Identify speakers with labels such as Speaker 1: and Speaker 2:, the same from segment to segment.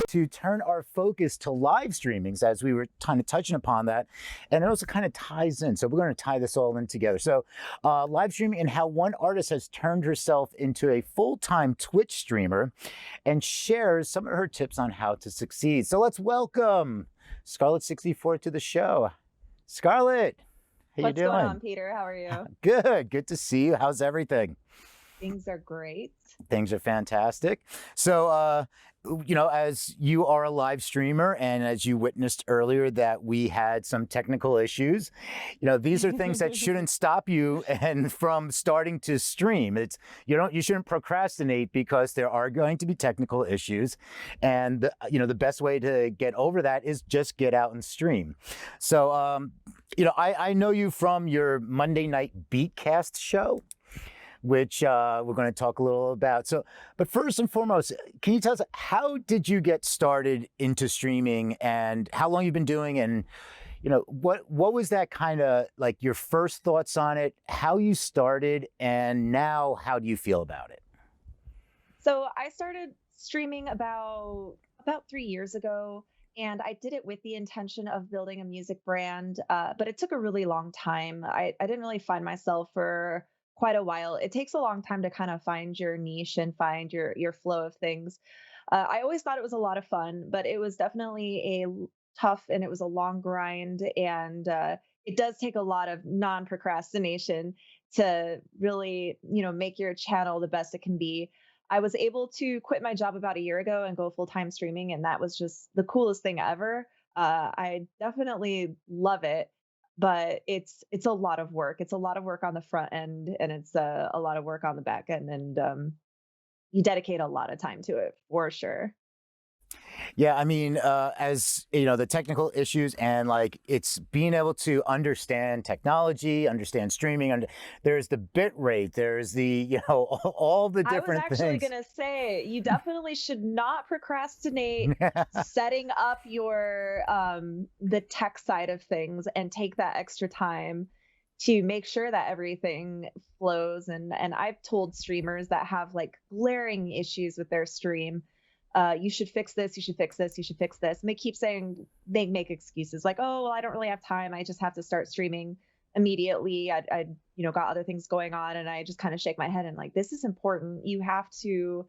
Speaker 1: to turn our focus to live streamings as we were kind of touching upon that. And it also kind of ties in. So we're going to tie this all in together. So live streaming and how one artist has turned herself into a full-time Twitch streamer and shares some of her tips on how to succeed. So let's welcome Scxrlet64 to the show. Scarlett, how you doing?
Speaker 2: What's going on, Peter? How are you?
Speaker 1: Good to see you. How's everything?
Speaker 2: Things are great.
Speaker 1: Things are fantastic. So, as you are a live streamer and as you witnessed earlier that we had some technical issues, these are things that shouldn't stop you and from starting to stream. You shouldn't procrastinate because there are going to be technical issues. And, the best way to get over that is just get out and stream. So, I know you from your Monday night Beatcast show, which we're going to talk a little about. So, but first and foremost, can you tell us, how did you get started into streaming and how long you've been doing? And, what was that kind of like your first thoughts on it, how you started, and now how do you feel about it?
Speaker 2: So I started streaming about 3 years ago, and I did it with the intention of building a music brand, but it took a really long time. I didn't really find myself for quite a while. It takes a long time to kind of find your niche and find your flow of things. I always thought it was a lot of fun, but it was definitely a tough and it was a long grind. And it does take a lot of non-procrastination to really, make your channel the best it can be. I was able to quit my job about a year ago and go full-time streaming, and that was just the coolest thing ever. I definitely love it. But it's a lot of work. It's a lot of work on the front end, and it's a lot of work on the back end, and you dedicate a lot of time to it for sure.
Speaker 1: Yeah, I mean, as the technical issues and like it's being able to understand technology, understand streaming, and there's the bit rate, there's the, all the different things.
Speaker 2: I was actually going to say, you definitely should not procrastinate setting up your the tech side of things and take that extra time to make sure that everything flows. And I've told streamers that have like glaring issues with their stream, you should fix this, you should fix this, you should fix this. And they keep saying, they make excuses like, oh, well, I don't really have time. I just have to start streaming immediately. I got other things going on. And I just kind of shake my head and like, this is important. You have to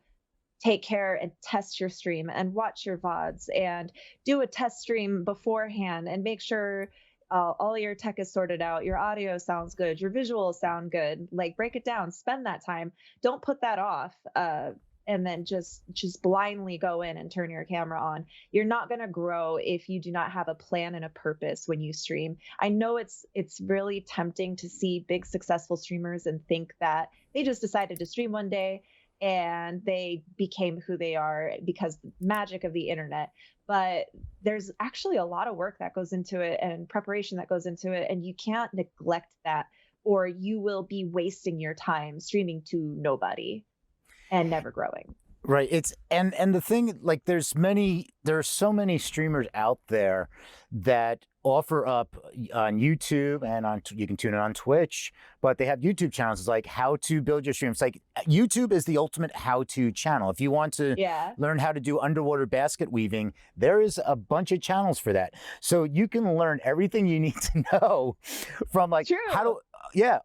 Speaker 2: take care and test your stream and watch your VODs and do a test stream beforehand and make sure all your tech is sorted out. Your audio sounds good. Your visuals sound good. Like break it down, spend that time. Don't put that off. And then just blindly go in and turn your camera on. You're not going to grow if you do not have a plan and a purpose when you stream. I know it's really tempting to see big successful streamers and think that they just decided to stream one day and they became who they are because the magic of the internet. But there's actually a lot of work that goes into it and preparation that goes into it. And you can't neglect that, or you will be wasting your time streaming to nobody and never growing.
Speaker 1: Right. It's and the thing, like there are so many streamers out there that offer up on YouTube and you can tune in on Twitch, but they have YouTube channels. It's like how to build your stream. It's like YouTube is the ultimate how-to channel. If you want to learn how to do underwater basket weaving, there is a bunch of channels for that. So you can learn everything you need to know from like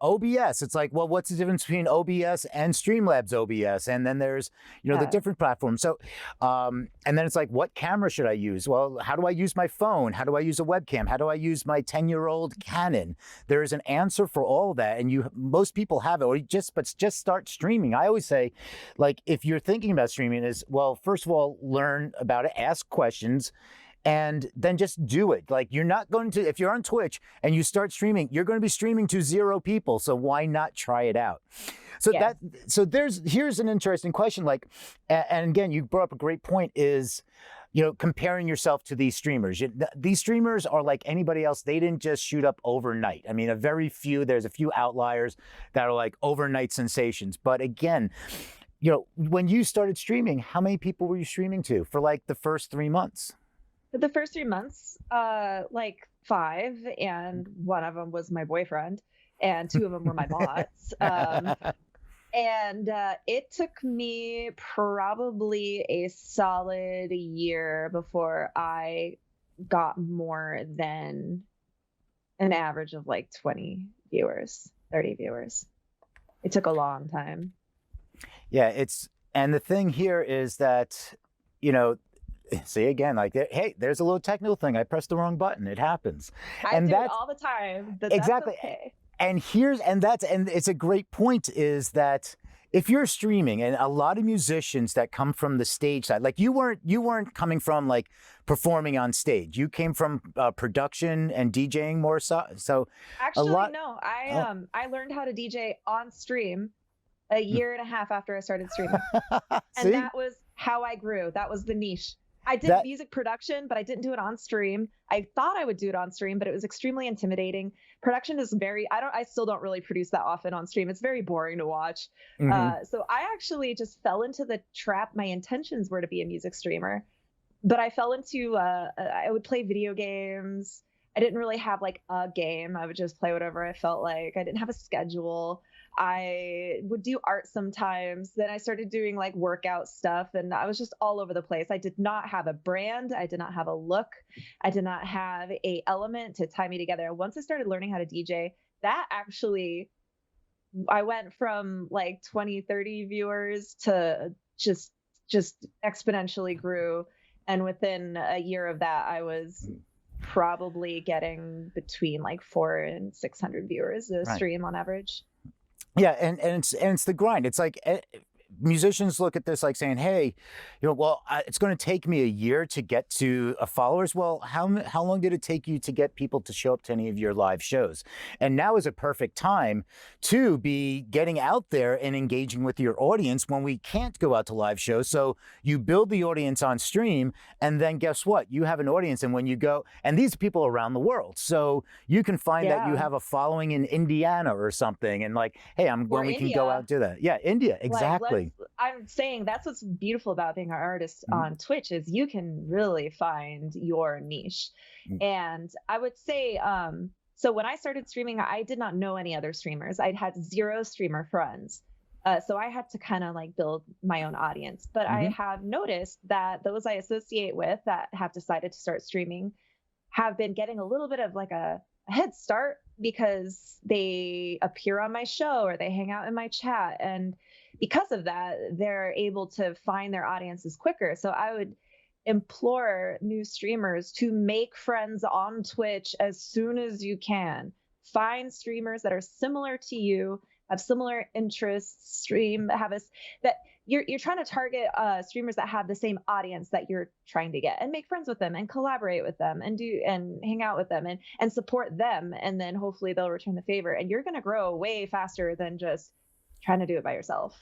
Speaker 1: OBS. It's like, well, what's the difference between OBS and Streamlabs OBS? And then there's, the different platforms. So, and then it's like, what camera should I use? Well, how do I use my phone? How do I use a webcam? How do I use my 10-year-old Canon? There is an answer for all of that. And most people have it, but just start streaming. I always say, like, if you're thinking about streaming well, first of all, learn about it, ask questions, and then just do it. Like you're not going to, if you're on Twitch and you start streaming, you're going to be streaming to 0 people. So why not try it out? So here's an interesting question. Like, and again, you brought up a great point is, comparing yourself to these streamers. These streamers are like anybody else. They didn't just shoot up overnight. I mean, there's a few outliers that are like overnight sensations. But again, when you started streaming, how many people were you streaming to for like the first 3 months?
Speaker 2: For the first 3 months, like 5, and one of them was my boyfriend, and 2 of them were my bots. And it took me probably a solid year before I got more than an average of like 20 viewers, 30 viewers. It took a long time.
Speaker 1: Yeah, and the thing here is that, you know, see again, like, hey, there's a little technical thing. I pressed the wrong button. It happens.
Speaker 2: I
Speaker 1: And
Speaker 2: do it
Speaker 1: that's
Speaker 2: all the time, but
Speaker 1: exactly.
Speaker 2: that's okay.
Speaker 1: And it's a great point, is that if you're streaming, and a lot of musicians that come from the stage side, like you weren't coming from like performing on stage. You came from production and DJing more so a
Speaker 2: Actually,
Speaker 1: lot.
Speaker 2: no,
Speaker 1: Oh.
Speaker 2: I learned how to DJ on stream a year and a half after I started streaming. And
Speaker 1: See
Speaker 2: that was how I grew. That was the niche. I did
Speaker 1: that.
Speaker 2: music production, but I didn't do it on stream. I thought I would do it on stream, but it was extremely intimidating. Production is I still don't really produce that often on stream. It's very boring to watch.
Speaker 1: Mhm.
Speaker 2: So I actually just fell into the trap. My intentions were to be a music streamer, but I fell into, I would play video games. I didn't really have like a game. I would just play whatever I felt like. I didn't have a schedule. I would do art sometimes. Then I started doing like workout stuff, and I was just all over the place. I did not have a brand. I did not have a look. I did not have a element to tie me together. Once I started learning how to DJ, that actually, I went from like 20, 30 viewers to just exponentially grew. And within a year of that, I was probably getting between like 400 and 600 viewers a
Speaker 1: Right.
Speaker 2: stream on average.
Speaker 1: Yeah, and it's the grind. It's like musicians look at this like saying, "Hey, well, it's going to take me a year to get to followers." Well, how long did it take you to get people to show up to any of your live shows? And now is a perfect time to be getting out there and engaging with your audience when we can't go out to live shows. So you build the audience on stream, and then guess what? You have an audience, and when you go, and these people around the world, so you can find that you
Speaker 2: Yeah.
Speaker 1: have a following in Indiana or something, and like, hey,
Speaker 2: Or
Speaker 1: when we can go out
Speaker 2: India.
Speaker 1: and do that. Yeah, India,
Speaker 2: Like,
Speaker 1: exactly.
Speaker 2: I'm saying that's what's beautiful about being an artist
Speaker 1: Mhm.
Speaker 2: on Twitch is you can really find your niche.
Speaker 1: Mm.
Speaker 2: And I would say, so when I started streaming, I did not know any other streamers. I'd had zero streamer friends. So I had to kind of like build my own audience. But I
Speaker 1: Mhm.
Speaker 2: have noticed that those I associate with that have decided to start streaming have been getting a little bit of like a head start because they appear on my show or they hang out in my chat. And because of that, they're able to find their audiences quicker. So I would implore new streamers to make friends on Twitch as soon as you can. Find streamers that are similar to you, have similar interests, that you're trying to target streamers that have the same audience that you're trying to get, and make friends with them and collaborate with them and hang out with them and support them, and then hopefully they'll return the favor, and you're going to grow way faster than just trying to do it by yourself.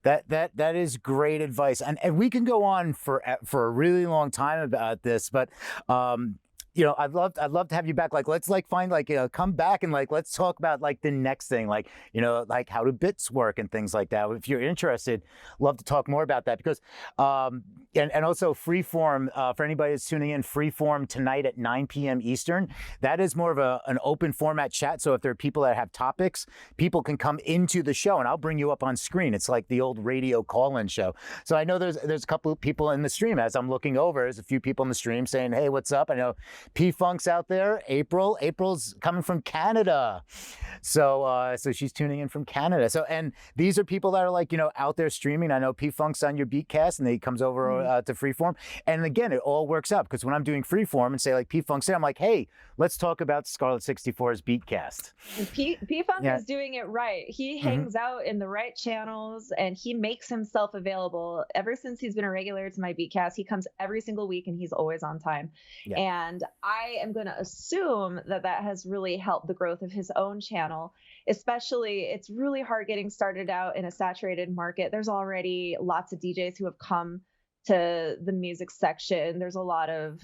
Speaker 1: That is great advice, and we can go on for a really long time about this, but I'd love to have you back. Like, let's like find like come back and like let's talk about like the next thing, like like how do bits work and things like that. If you're interested, love to talk more about that, because and also Freeform, for anybody that's tuning in, Freeform tonight at 9 p.m. Eastern. That is more of an open format chat. So if there are people that have topics, people can come into the show and I'll bring you up on screen. It's like the old radio call-in show. So I know there's a couple of people in the stream. As I'm looking over, there's a few people in the stream saying, "Hey, what's up?" I know P-Funk's out there. April's coming from Canada. So she's tuning in from Canada. So, and these are people that are like, out there streaming. I know P-Funk's on your Beatcast and he comes over to Freeform. And again, it all works out, because when I'm doing Freeform and say like P-Funk's there, I'm like, hey, let's talk about Scxrlet64's Beatcast.
Speaker 2: P-Funk is doing it right. He hangs out in the right channels and he makes himself available. Ever since he's been a regular to my Beatcast, he comes every single week and he's always on time.
Speaker 1: Yeah.
Speaker 2: And I am going to assume that has really helped the growth of his own channel. Especially, it's really hard getting started out in a saturated market. There's already lots of DJs who have come to the music section. There's a lot of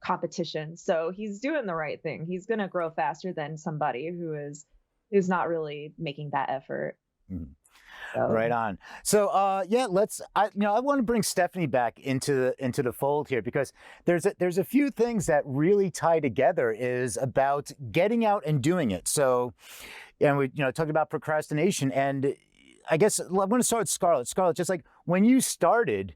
Speaker 2: competition. So he's doing the right thing. He's going to grow faster than somebody who's not really making that effort.
Speaker 1: Mm-hmm.
Speaker 2: So.
Speaker 1: Right on. So I want to bring Stephanie back into the fold here, because there's a few things that really tie together, is about getting out and doing it. So, and we talked about procrastination, and I guess I'm going to start with Scarlett. Scarlett, just like when you started,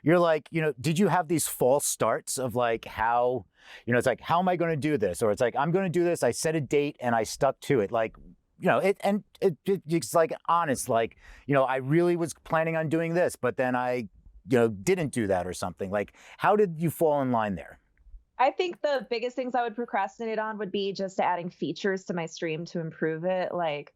Speaker 1: you're like, did you have these false starts of like how, it's like, how am I going to do this? Or it's like, I'm going to do this. I set a date and I stuck to it. Like, it's like honest, like, I really was planning on doing this, but then I, didn't do that or something. Like, how did you fall in line there?
Speaker 2: I think the biggest things I would procrastinate on would be just adding features to my stream to improve it. Like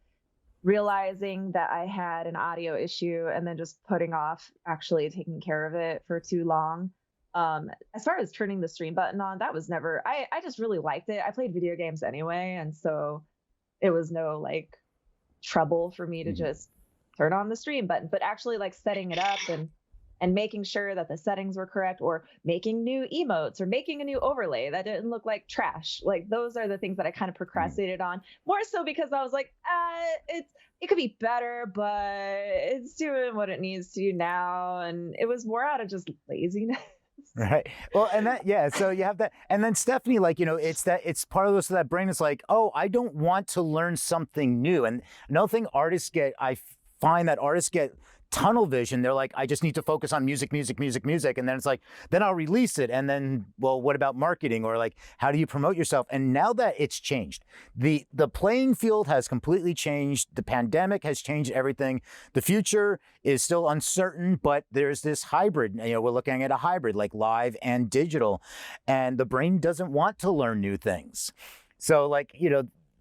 Speaker 2: realizing that I had an audio issue and then just putting off actually taking care of it for too long. As far as turning the stream button on, that was never, I just really liked it. I played video games anyway. And so it was no like trouble for me to just turn on the stream button, but actually like setting it up and making sure that the settings were correct, or making new emotes or making a new overlay that didn't look like trash. Like those are the things that I kind of procrastinated on, more so because I was like, it could be better, but it's doing what it needs to do now. And it was more out of just laziness.
Speaker 1: Right. Well, and that, yeah. So you have that. And then Stephanie, like, it's part of this, that brain is like, oh, I don't want to learn something new. And another thing I find that artists get tunnel vision. They're like, I just need to focus on music. And then it's like, then I'll release it. And then, well, what about marketing? Or like, how do you promote yourself? And now that it's changed, the playing field has completely changed. The pandemic has changed everything. The future is still uncertain, but there's this hybrid, we're looking at a hybrid, like live and digital, and the brain doesn't want to learn new things. So like,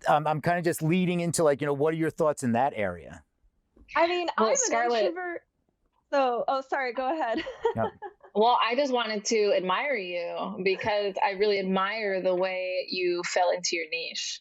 Speaker 1: I'm kind of just leading into like, what are your thoughts in that area?
Speaker 2: I mean, well, I'm Scxrlet, an introvert. So, sorry, go ahead.
Speaker 3: Yep. Well, I just wanted to admire you because I really admire the way you fell into your niche.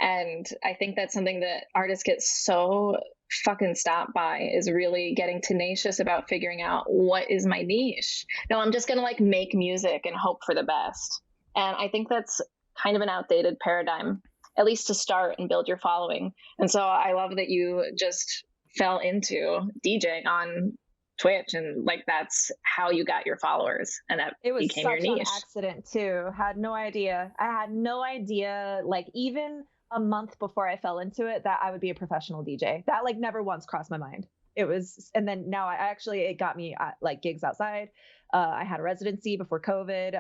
Speaker 3: And I think that's something that artists get so fucking stopped by, is really getting tenacious about figuring out, what is my niche? No, I'm just going to like make music and hope for the best. And I think that's kind of an outdated paradigm, at least to start and build your following. And so I love that you just fell into DJing on Twitch, and like that's how you got your followers, and that became your niche. It was
Speaker 2: such an accident too. Had no idea. I had no idea, like even a month before I fell into it, that I would be a professional DJ. That like never once crossed my mind. It was, and then now it got me like gigs outside. I had a residency before COVID.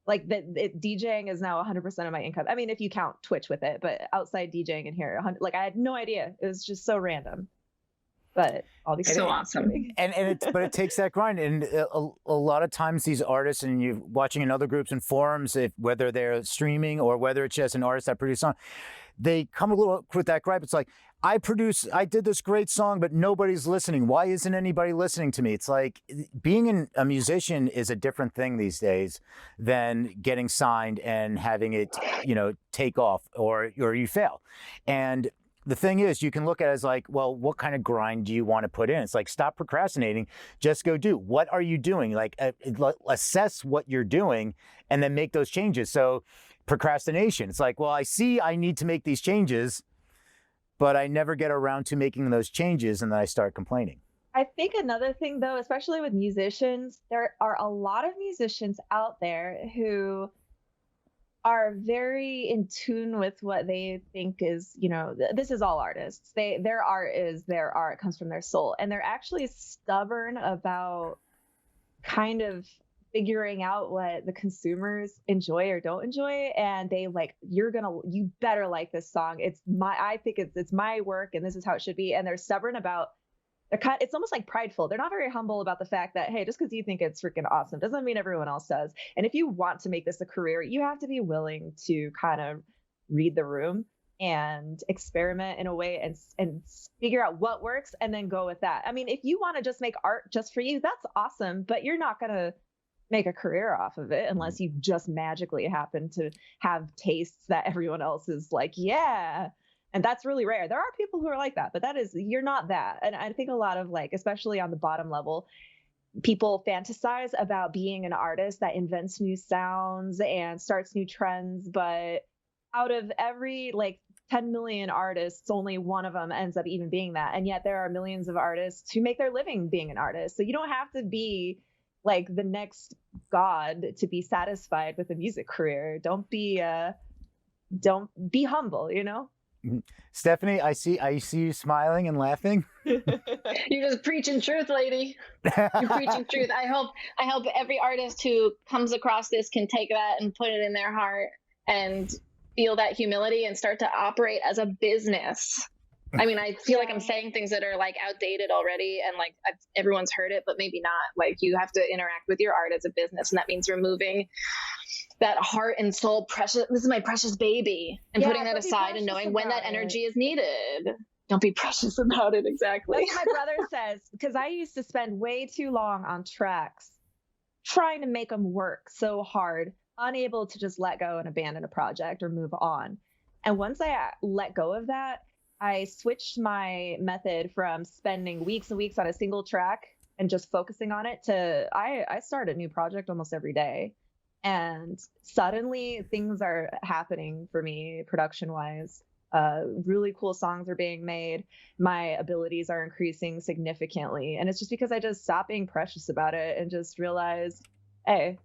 Speaker 2: DJing is now 100% of my income. I mean, if you count Twitch with it, but outside DJing in here, like I had no idea. It was just so random. But all these
Speaker 3: so awesome.
Speaker 1: And it takes that grind. And a lot of times these artists, and you're watching in other groups and forums, whether they're streaming or whether it's just an artist that produces a song, they come a little with that gripe. It's like, I did this great song, but nobody's listening. Why isn't anybody listening to me? It's like being a musician is a different thing these days than getting signed and having it, take off or you fail. And the thing is, you can look at it as like, well, what kind of grind do you want to put in? It's like, stop procrastinating, just go do. What are you doing? Like, assess what you're doing and then make those changes. So procrastination, it's like, well, I see I need to make these changes, but I never get around to making those changes, and then I start complaining.
Speaker 2: I think another thing, though, especially with musicians, there are a lot of musicians out there who are very in tune with what they think is, this is all artists. Their art is their art, comes from their soul. And they're actually stubborn about kind of figuring out what the consumers enjoy or don't enjoy, and they like, you better like this song. I think it's my work, and this is how it should be. And they're stubborn about, it's almost like prideful. They're not very humble about the fact that, hey, just because you think it's freaking awesome doesn't mean everyone else does. And if you want to make this a career, you have to be willing to kind of read the room and experiment in a way and figure out what works and then go with that. I mean, if you want to just make art just for you, that's awesome, but you're not going to make a career off of it unless you just magically happen to have tastes that everyone else is like, yeah. And that's really rare. There are people who are like that, but you're not that. And I think a lot of like, especially on the bottom level, people fantasize about being an artist that invents new sounds and starts new trends. But out of every like 10 million artists, only one of them ends up even being that. And yet there are millions of artists who make their living being an artist. So you don't have to be like the next god to be satisfied with a music career. Don't be humble,
Speaker 1: Stephanie, I see you smiling and laughing.
Speaker 3: You're just preaching truth, lady. You're preaching truth. I hope every artist who comes across this can take that and put it in their heart and feel that humility and start to operate as a business. I mean, I feel like I'm saying things that are like outdated already, and like everyone's heard it, but maybe not. Like, you have to interact with your art as a business, and that means removing that heart and soul precious. This is my precious baby, and putting that aside and knowing when that energy is needed. Don't be precious about it. Exactly.
Speaker 2: That's what my brother says, because I used to spend way too long on tracks trying to make them work so hard, unable to just let go and abandon a project or move on. And once I let go of that, I switched my method from spending weeks and weeks on a single track and just focusing on it to I start a new project almost every day. And suddenly things are happening for me production wise. Really cool songs are being made. My abilities are increasing significantly. And it's just because I just stopped being precious about it and just realized, hey,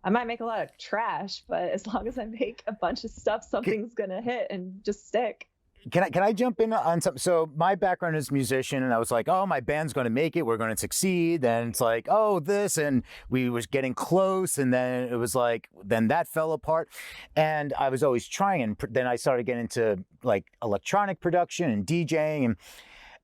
Speaker 2: I might make a lot of trash, but as long as I make a bunch of stuff, something's going to hit and just stick.
Speaker 1: Can I jump in on something? So my background is musician, and I was like, oh, my band's going to make it. We're going to succeed. And it's like, oh, this, and we was getting close, and then it was like, then that fell apart. And I was always trying, and then I started getting into like electronic production and DJing,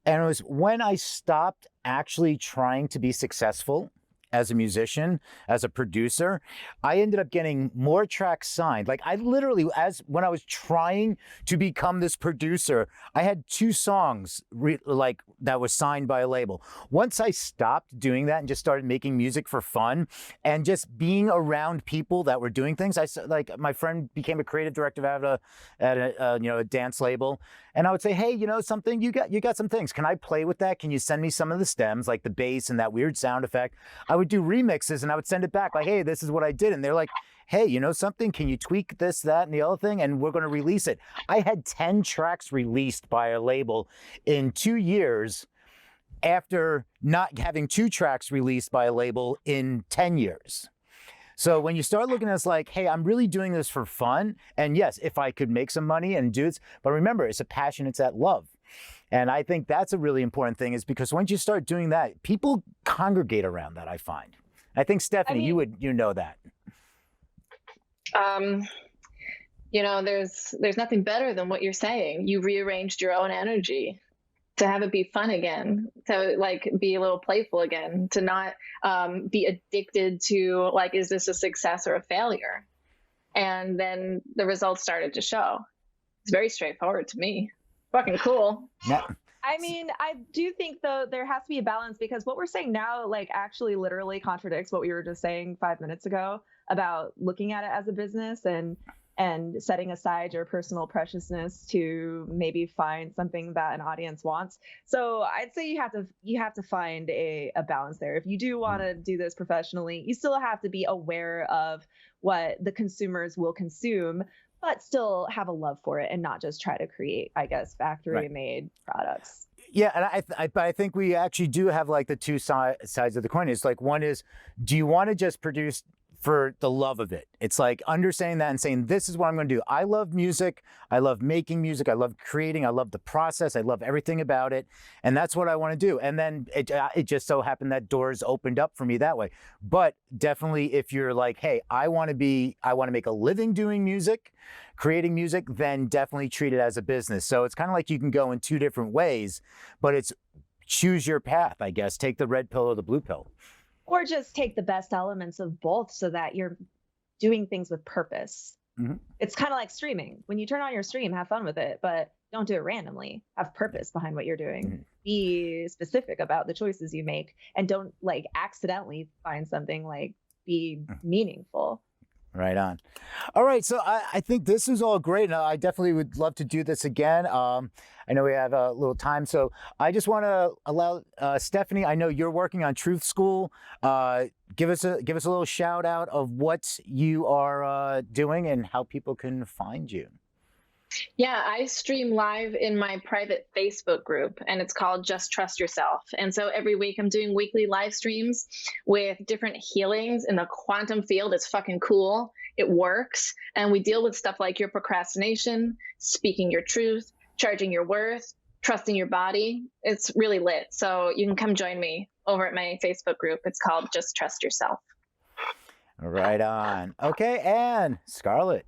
Speaker 1: and it was when I stopped actually trying to be successful as a musician, as a producer, I ended up getting more tracks signed. Like, I literally, when I was trying to become this producer, I had 2 songs that was signed by a label. Once I stopped doing that and just started making music for fun and just being around people that were doing things, my friend became a creative director at a dance label, and I would say, hey, something, you got some things. Can I play with that? Can you send me some of the stems, like the bass and that weird sound effect? I would do remixes and I would send it back like, hey, this is what I did. And they're like, hey, something, can you tweak this, that, and the other thing? And we're going to release it. I had 10 tracks released by a label in 2 years after not having 2 tracks released by a label in 10 years. So when you start looking at it like, hey, I'm really doing this for fun. And yes, if I could make some money and do it, but remember, it's a passion, it's that love. And I think that's a really important thing, is because once you start doing that, people congregate around that, I find. I think, Stephanie, you know that.
Speaker 3: There's nothing better than what you're saying. You rearranged your own energy to have it be fun again, to like be a little playful again, to not be addicted to like, is this a success or a failure? And then the results started to show. It's very straightforward to me. Fucking cool.
Speaker 1: Yeah.
Speaker 2: I mean, I do think though there has to be a balance, because what we're saying now like actually literally contradicts what we were just saying 5 minutes ago about looking at it as a business and setting aside your personal preciousness to maybe find something that an audience wants. So I'd say you have to find a balance there. If you do want to do this professionally, you still have to be aware of what the consumers will consume, but still have a love for it and not just try to create, I guess, factory-made products.
Speaker 1: Yeah, and I think we actually do have like the 2 sides of the coin. It's like, one is, do you want to just produce for the love of it? It's like understanding that and saying, this is what I'm going to do. I love music. I love making music. I love creating. I love the process. I love everything about it. And that's what I want to do. And then it just so happened that doors opened up for me that way. But definitely, if you're like, hey, I want to make a living doing music, creating music, then definitely treat it as a business. So it's kind of like you can go in 2 different ways, but it's choose your path, I guess. Take the red pill or the blue pill.
Speaker 2: Or just take the best elements of both so that you're doing things with purpose. Mm-hmm. It's kind of like streaming. When you turn on your stream, have fun with it, but don't do it randomly. Have purpose behind what you're doing. Mm-hmm. Be specific about the choices you make, and don't like accidentally find something, like be meaningful.
Speaker 1: Right on. All right. So I think this is all great. And I definitely would love to do this again. I know we have a little time. So I just want to allow Stephanie, I know you're working on Truth School. Give us a little shout out of what you are doing and how people can find you.
Speaker 3: Yeah, I stream live in my private Facebook group, and it's called Just Trust Yourself. And so every week I'm doing weekly live streams with different healings in the quantum field. It's fucking cool. It works. And we deal with stuff like your procrastination, speaking your truth, charging your worth, trusting your body. It's really lit. So you can come join me over at my Facebook group. It's called Just Trust Yourself.
Speaker 1: Right on. Okay, and Scarlett.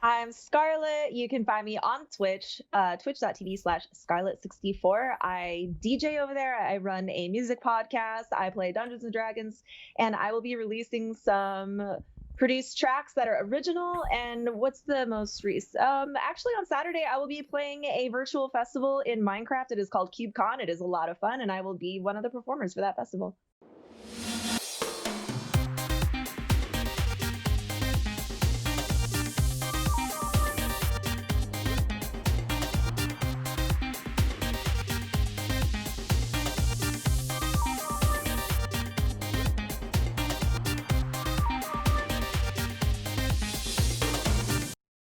Speaker 2: I'm Scxrlet. You can find me on Twitch, twitch.tv/Scxrlet64. I DJ over there. I run a music podcast. I play Dungeons and Dragons, and I will be releasing some produced tracks that are original. And what's the most recent? Actually, on Saturday, I will be playing a virtual festival in Minecraft. It is called CubeCon. It is a lot of fun, and I will be one of the performers for that festival.